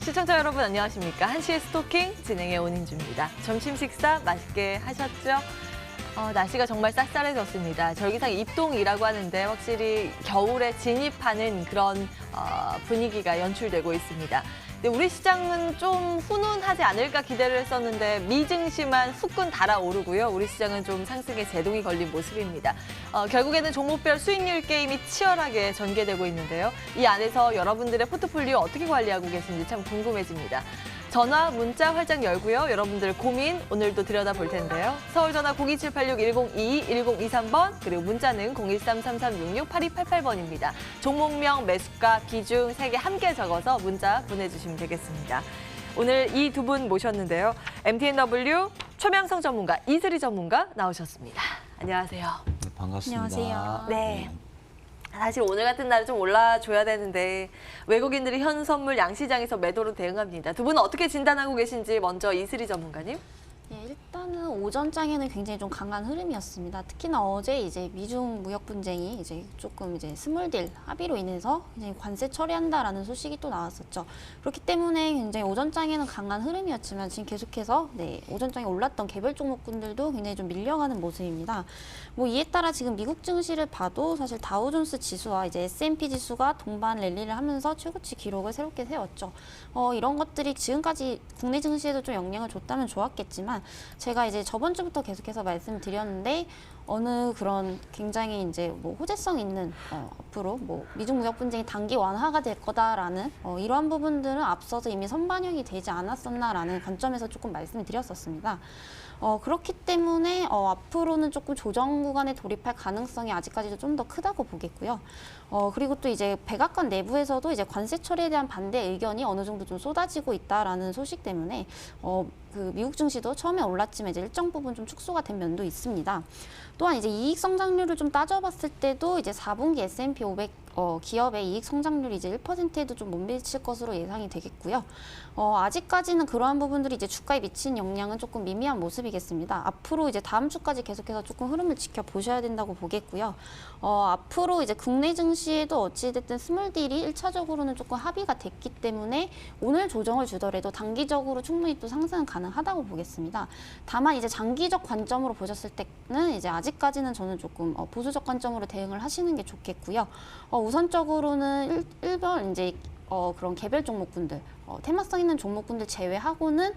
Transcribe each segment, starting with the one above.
시청자 여러분 안녕하십니까? 한시의 스토킹 진행의 온인주입니다. 점심 식사 맛있게 하셨죠? 날씨가 정말 쌀쌀해졌습니다. 절기상 입동이라고 하는데 확실히 겨울에 진입하는 그런 분위기가 연출되고 있습니다. 근데 우리 시장은 좀 훈훈하지 않을까 기대를 했었는데 미증시만 후끈 달아오르고요. 우리 시장은 좀 상승에 제동이 걸린 모습입니다. 결국에는 종목별 수익률 게임이 치열하게 전개되고 있는데요. 이 안에서 여러분들의 포트폴리오 어떻게 관리하고 계신지 참 궁금해집니다. 전화, 문자 활짝 열고요. 여러분들 고민 오늘도 들여다볼 텐데요. 서울 전화 02786-1022, 1023번 그리고 문자는 013-3366-8288번입니다. 종목명, 매수가, 비중 3개 함께 적어서 문자 보내주시면 되겠습니다. 오늘 이 두 분 모셨는데요. MTNW 최명성 전문가, 이슬희 전문가 나오셨습니다. 안녕하세요. 네, 반갑습니다. 안녕하세요. 네. 사실 오늘 같은 날은 좀 올라줘야 되는데 외국인들이 현 선물 양시장에서 매도로 대응합니다. 두 분은 어떻게 진단하고 계신지 먼저 이슬희 전문가님. 예, 일단은 오전장에는 굉장히 좀 강한 흐름이었습니다. 특히나 어제 이제 미중 무역 분쟁이 이제 조금 이제 스몰딜 합의로 인해서 굉장히 관세 처리한다라는 소식이 또 나왔었죠. 그렇기 때문에 굉장히 오전장에는 강한 흐름이었지만 지금 계속해서 오전장에 올랐던 개별 종목군들도 굉장히 좀 밀려가는 모습입니다. 뭐 이에 따라 지금 미국 증시를 봐도 사실 다우존스 지수와 이제 S&P 지수가 동반 랠리를 하면서 최고치 기록을 새롭게 세웠죠. 이런 것들이 지금까지 국내 증시에도 좀 영향을 줬다면 좋았겠지만 제가 이제 저번 주부터 계속해서 말씀드렸는데 어느 그런 굉장히 이제 뭐 호재성 있는 앞으로 뭐 미중 무역 분쟁이 단기 완화가 될 거다라는 이러한 부분들은 앞서서 이미 선반영이 되지 않았었나라는 관점에서 조금 말씀을 드렸었습니다. 그렇기 때문에 앞으로는 조금 조정 구간에 돌입할 가능성이 아직까지도 좀 더 크다고 보겠고요. 그리고 또 이제 백악관 내부에서도 이제 관세 처리에 대한 반대 의견이 어느 정도 좀 쏟아지고 있다라는 소식 때문에 그 미국 증시도 처음에 올랐지만 이제 일정 부분 좀 축소가 된 면도 있습니다. 또한 이제 이익 성장률을 좀 따져봤을 때도 이제 4분기 S&P 500 기업의 이익 성장률이 이제 1%에도 좀 못 미칠 것으로 예상이 되겠고요. 아직까지는 그러한 부분들이 이제 주가에 미친 영향은 조금 미미한 모습이겠습니다. 앞으로 이제 다음 주까지 계속해서 조금 흐름을 지켜보셔야 된다고 보겠고요. 앞으로 이제 국내 증시에도 어찌됐든 스몰딜이 1차적으로는 조금 합의가 됐기 때문에 오늘 조정을 주더라도 단기적으로 충분히 또 상승은 가능하다고 보겠습니다. 다만 이제 장기적 관점으로 보셨을 때는 이제 아직까지는 저는 조금 보수적 관점으로 대응을 하시는 게 좋겠고요. 우선적으로는 일별 이제 그런 개별 종목군들, 테마성 있는 종목군들 제외하고는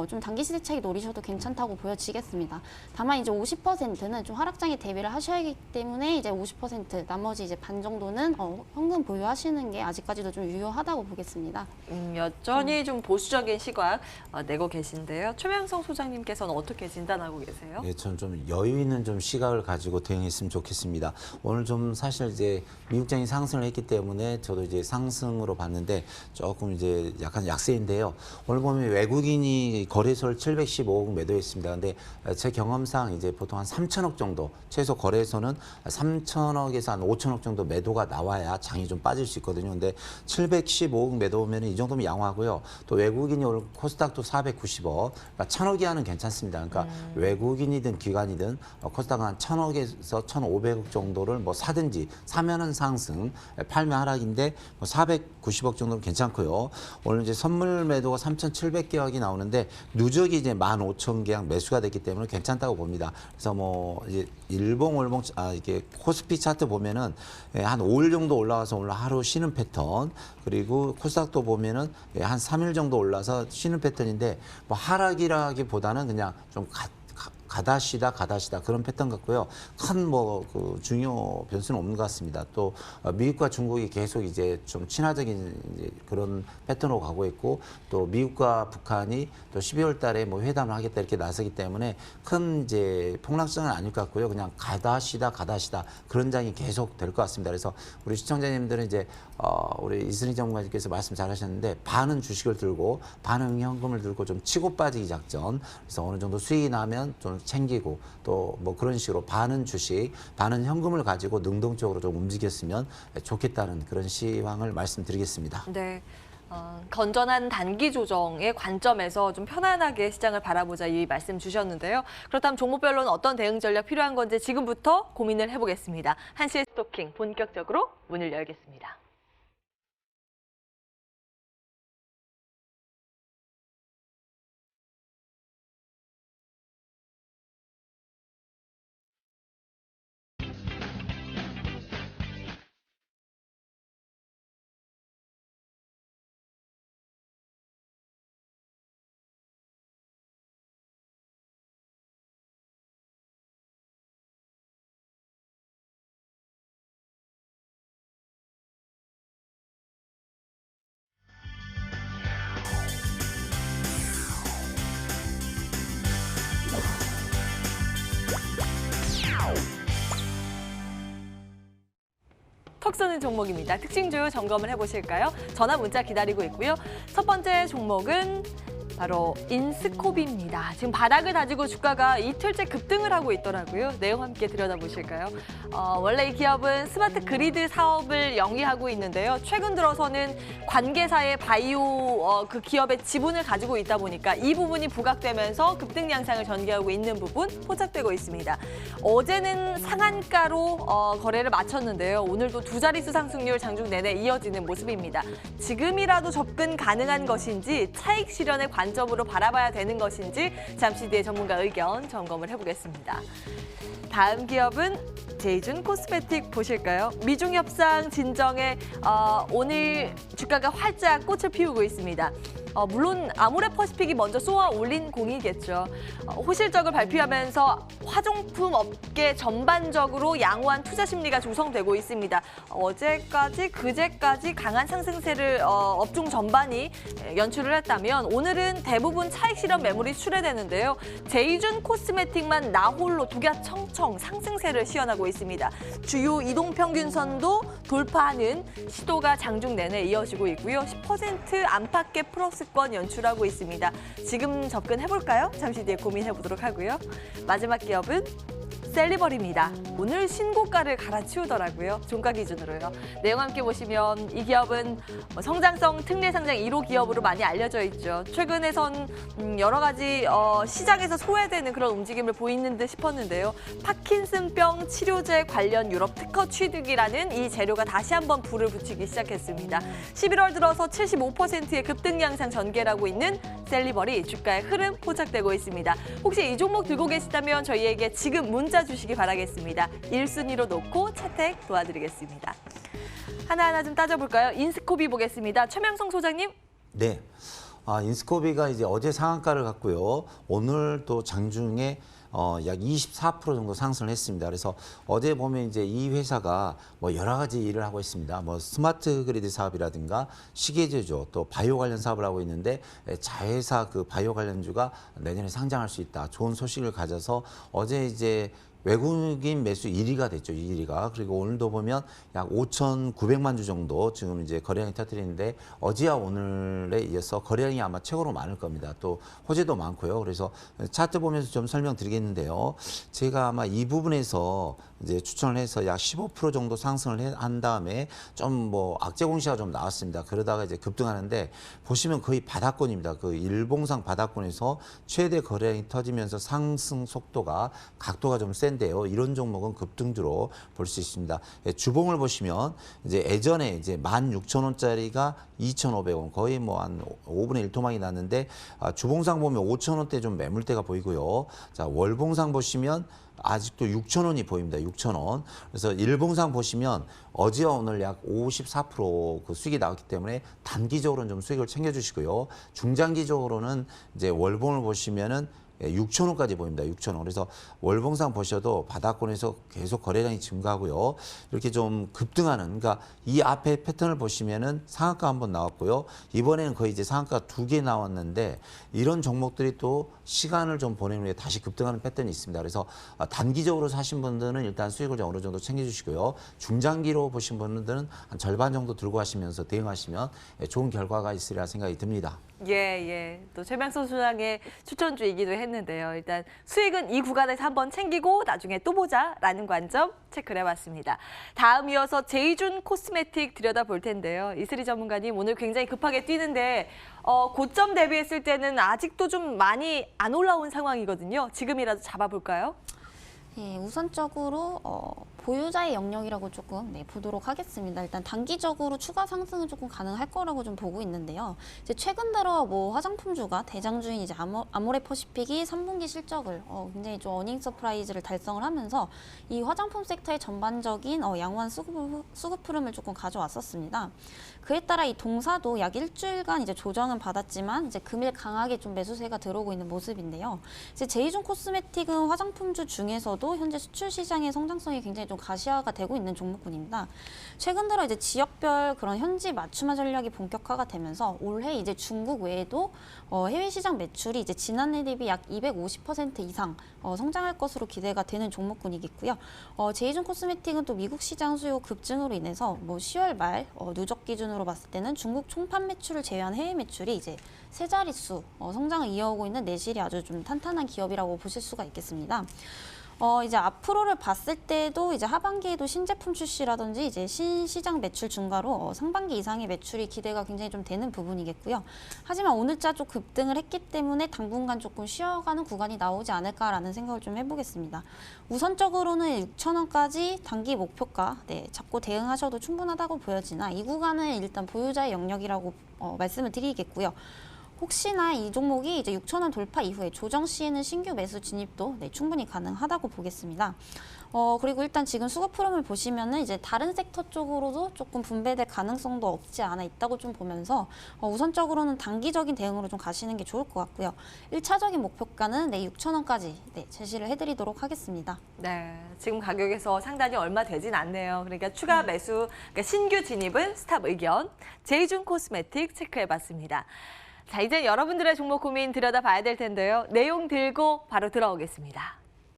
좀 단기 시세 차익 노리셔도 괜찮다고 보여지겠습니다. 다만 이제 50%는 좀 하락장에 대비를 하셔야 하기 때문에 이제 50% 나머지 이제 반 정도는 현금 보유하시는 게 아직까지도 좀 유효하다고 보겠습니다. 여전히 좀 보수적인 시각 내고 계신데요. 최명성 소장님께서는 어떻게 진단하고 계세요? 네, 저는 좀 여유 있는 좀 시각을 가지고 대응했으면 좋겠습니다. 오늘 좀 사실 이제 미국장이 상승을 했기 때문에 저도 이제 상승으로 봤는데 조금 이제 약간 약세인데요. 오늘 보면 외국인이 거래소를 715억 매도했습니다. 근데 제 경험상 이제 보통 한 3천억 정도, 최소 거래소는 3천억에서 한 5천억 정도 매도가 나와야 장이 좀 빠질 수 있거든요. 근데 715억 매도면 이 정도면 양호하고요. 또 외국인이 오늘 코스닥도 490억, 그러니까 1,000억 이하는 괜찮습니다. 그러니까 외국인이든 기관이든 코스닥은 한 1,000억에서 1,500억 정도를 뭐 사든지 사면은 상승, 팔면 하락인데 뭐 490억 정도는 괜찮고요. 오늘 이제 선물 매도가 3,700개억이 나오는데 누적이 이제 15,000계약 매수가 됐기 때문에 괜찮다고 봅니다. 그래서 뭐 이제 일봉월봉 이게 코스피 차트 보면은 한 5일 정도 올라와서 오늘 하루 쉬는 패턴, 그리고 코스닥도 보면은 한 3일 정도 올라서 쉬는 패턴인데 뭐 하락이라기보다는 그냥 좀 가다시다 그런 패턴 같고요. 큰 뭐 그 중요 변수는 없는 것 같습니다. 또 미국과 중국이 계속 이제 좀 친화적인 이제 그런 패턴으로 가고 있고, 또 미국과 북한이 또 12월 달에 뭐 회담을 하겠다 이렇게 나서기 때문에 큰 이제 폭락성은 아닐 것 같고요. 그냥 가다시다 그런 장이 계속 될 것 같습니다. 그래서 우리 시청자님들은 이제 우리 이슬희 전문가님께서 말씀 잘하셨는데 반은 주식을 들고 반은 현금을 들고 좀 치고 빠지기 작전. 그래서 어느 정도 수익이 나면 좀 챙기고 또 뭐 그런 식으로 반은 주식, 반은 현금을 가지고 능동적으로 좀 움직였으면 좋겠다는 그런 시황을 말씀드리겠습니다. 네. 건전한 단기 조정의 관점에서 좀 편안하게 시장을 바라보자 이 말씀 주셨는데요. 그렇다면 종목별로는 어떤 대응 전략 필요한 건지 지금부터 고민을 해보겠습니다. 한시의 스토킹 본격적으로 문을 열겠습니다. 턱 쏘는 종목입니다. 특징주 점검을 해보실까요? 전화 문자 기다리고 있고요. 첫 번째 종목은 바로 인스코비입니다. 지금 바닥을 다지고 주가가 이틀째 급등을 하고 있더라고요. 내용 함께 들여다보실까요? 원래 이 기업은 스마트 그리드 사업을 영위하고 있는데요. 최근 들어서는 관계사의 바이오 그 기업의 지분을 가지고 있다 보니까 이 부분이 부각되면서 급등 양상을 전개하고 있는 부분 포착되고 있습니다. 어제는 상한가로 거래를 마쳤는데요. 오늘도 두 자릿수 상승률 장중 내내 이어지는 모습입니다. 지금이라도 접근 가능한 것인지 차익 실현의 관점으로 바라봐야 되는 것인지 잠시 뒤에 전문가 의견 점검을 해보겠습니다. 다음 기업은 제이준 코스메틱 보실까요? 미중 협상 진정에 오늘 주가가 활짝 꽃을 피우고 있습니다. 물론 아모레퍼시픽이 먼저 쏘아 올린 공이겠죠. 호실적을 발표하면서 화장품 업계 전반적으로 양호한 투자 심리가 조성되고 있습니다. 어제까지, 그제까지 강한 상승세를 업종 전반이 연출을 했다면 오늘은 대부분 차익 실현 매물이 출회되는데요. 제이준 코스메틱만 나홀로 두갸청청 상승세를 시현하고 있습니다. 주요 이동평균선도 돌파하는 시도가 장중 내내 이어지고 있고요. 10% 안팎의 플러스권 연출하고 있습니다. 지금 접근해볼까요? 잠시 뒤에 고민해보도록 하고요. 마지막 기업은 셀리버리입니다. 오늘 신고가를 갈아치우더라고요. 종가 기준으로요. 내용 함께 보시면 이 기업은 성장성 특례 상장 1호 기업으로 많이 알려져 있죠. 최근에선 여러 가지 시장에서 소외되는 그런 움직임을 보이는 듯 싶었는데요. 파킨슨병 치료제 관련 유럽 특허 취득이라는 이 재료가 다시 한번 불을 붙이기 시작했습니다. 11월 들어서 75%의 급등 양상 전개라고 있는 셀리버리 주가의 흐름 포착되고 있습니다. 혹시 이 종목 들고 계시다면 저희에게 지금 문자 주시기 바라겠습니다. 1순위로 놓고 채택 도와드리겠습니다. 하나하나 좀 따져볼까요? 인스코비 보겠습니다. 최명성 소장님. 네. 인스코비가 이제 어제 상한가를 갔고요. 오늘 또 장중에 약 24% 정도 상승을 했습니다. 그래서 어제 보면 이제 이 회사가 뭐 여러 가지 일을 하고 있습니다. 뭐 스마트 그리드 사업이라든가 시계 제조 또 바이오 관련 사업을 하고 있는데 자회사 그 바이오 관련주가 내년에 상장할 수 있다. 좋은 소식을 가져서 어제 이제 외국인 매수 1위가 됐죠. 1위가. 그리고 오늘도 보면 약 5,900만 주 정도 지금 이제 거래량이 터뜨리는데 어제와 오늘에 이어서 거래량이 아마 최고로 많을 겁니다. 또 호재도 많고요. 그래서 차트 보면서 좀 설명드리겠는데요. 제가 아마 이 부분에서 이제 추천을 해서 약 15% 정도 상승을 한 다음에 좀 뭐 악재 공시가 좀 나왔습니다. 그러다가 이제 급등하는데 보시면 거의 바닥권입니다. 그 일봉상 바닥권에서 최대 거래량이 터지면서 상승 속도가 각도가 좀 센데요. 이런 종목은 급등주로 볼 수 있습니다. 주봉을 보시면 이제 예전에 이제 16,000원짜리가 2,500원 거의 뭐 한 5분의 1 토막이 났는데 주봉상 보면 5,000원대 좀 매물대가 보이고요. 자, 월봉상 보시면 아직도 6,000원이 보입니다. 6,000원. 그래서 일봉상 보시면 어제와 오늘 약 54%그 수익이 나왔기 때문에 단기적으로는 좀 수익을 챙겨주시고요. 중장기적으로는 이제 월봉을 보시면은 6,000원까지 보입니다. 6,000원. 그래서 월봉상 보셔도 바닥권에서 계속 거래량이 증가하고요. 이렇게 좀 급등하는, 그러니까 이 앞에 패턴을 보시면은 상한가 한번 나왔고요. 이번에는 거의 이제 상한가 2개 나왔는데 이런 종목들이 또 시간을 좀 보낸 후에 다시 급등하는 패턴이 있습니다. 그래서 단기적으로 사신 분들은 일단 수익을 좀 어느 정도 챙겨주시고요. 중장기로 보신 분들은 한 절반 정도 들고 하시면서 대응하시면 좋은 결과가 있으리라 생각이 듭니다. 예. 또 최명선 소장의 추천주이기도 했는데요. 일단 수익은 이 구간에서 한번 챙기고 나중에 또 보자라는 관점 체크를 해봤습니다. 다음 이어서 제이준 코스메틱 들여다볼 텐데요. 이슬이 전문가님 오늘 굉장히 급하게 뛰는데 고점 대비했을 때는 아직도 좀 많이 안 올라온 상황이거든요. 지금이라도 잡아볼까요? 예, 우선적으로 보유자의 영역이라고 조금 보도록 하겠습니다. 일단 단기적으로 추가 상승은 조금 가능할 거라고 좀 보고 있는데요. 이제 최근 들어 뭐 화장품주가 대장주인 이제 아모레퍼시픽이 3분기 실적을 굉장히 좀 어닝 서프라이즈를 달성을 하면서 이 화장품 섹터의 전반적인 양호한 수급 흐름을 조금 가져왔었습니다. 그에 따라 이 동사도 약 일주일간 이제 조정은 받았지만 이제 금일 강하게 좀 매수세가 들어오고 있는 모습인데요. 이제 제이준 코스메틱은 화장품주 중에서도 현재 수출 시장의 성장성이 굉장히 좀 좀 가시화가 되고 있는 종목군입니다. 최근 들어 이제 지역별 그런 현지 맞춤화 전략이 본격화가 되면서 올해 이제 중국 외에도 해외 시장 매출이 이제 지난해 대비 약 250% 이상 성장할 것으로 기대가 되는 종목군이겠고요. 제이준 코스메틱은 또 미국 시장 수요 급증으로 인해서 뭐 10월 말 누적 기준으로 봤을 때는 중국 총판 매출을 제외한 해외 매출이 이제 세 자릿수 성장을 이어오고 있는 내실이 아주 좀 탄탄한 기업이라고 보실 수가 있겠습니다. 이제 앞으로를 봤을 때도 이제 하반기에도 신제품 출시라든지 이제 신시장 매출 증가로 상반기 이상의 매출이 기대가 굉장히 좀 되는 부분이겠고요. 하지만 오늘자 좀 급등을 했기 때문에 당분간 조금 쉬어가는 구간이 나오지 않을까라는 생각을 좀 해보겠습니다. 우선적으로는 6,000원까지 단기 목표가 잡고 대응하셔도 충분하다고 보여지나 이 구간은 일단 보유자의 영역이라고 말씀을 드리겠고요. 혹시나 이 종목이 이제 6,000원 돌파 이후에 조정 시에는 신규 매수 진입도 충분히 가능하다고 보겠습니다. 그리고 일단 지금 수급 흐름을 보시면은 이제 다른 섹터 쪽으로도 조금 분배될 가능성도 없지 않아 있다고 좀 보면서 우선적으로는 단기적인 대응으로 좀 가시는 게 좋을 것 같고요. 1차적인 목표가는 6,000원까지 제시를 해드리도록 하겠습니다. 네, 지금 가격에서 상단이 얼마 되진 않네요. 그러니까 추가 매수, 그러니까 신규 진입은 스탑 의견, 제이준 코스메틱 체크해봤습니다. 자, 이제 여러분들의 종목 고민 들여다봐야 될 텐데요. 내용 들고 바로 들어오겠습니다.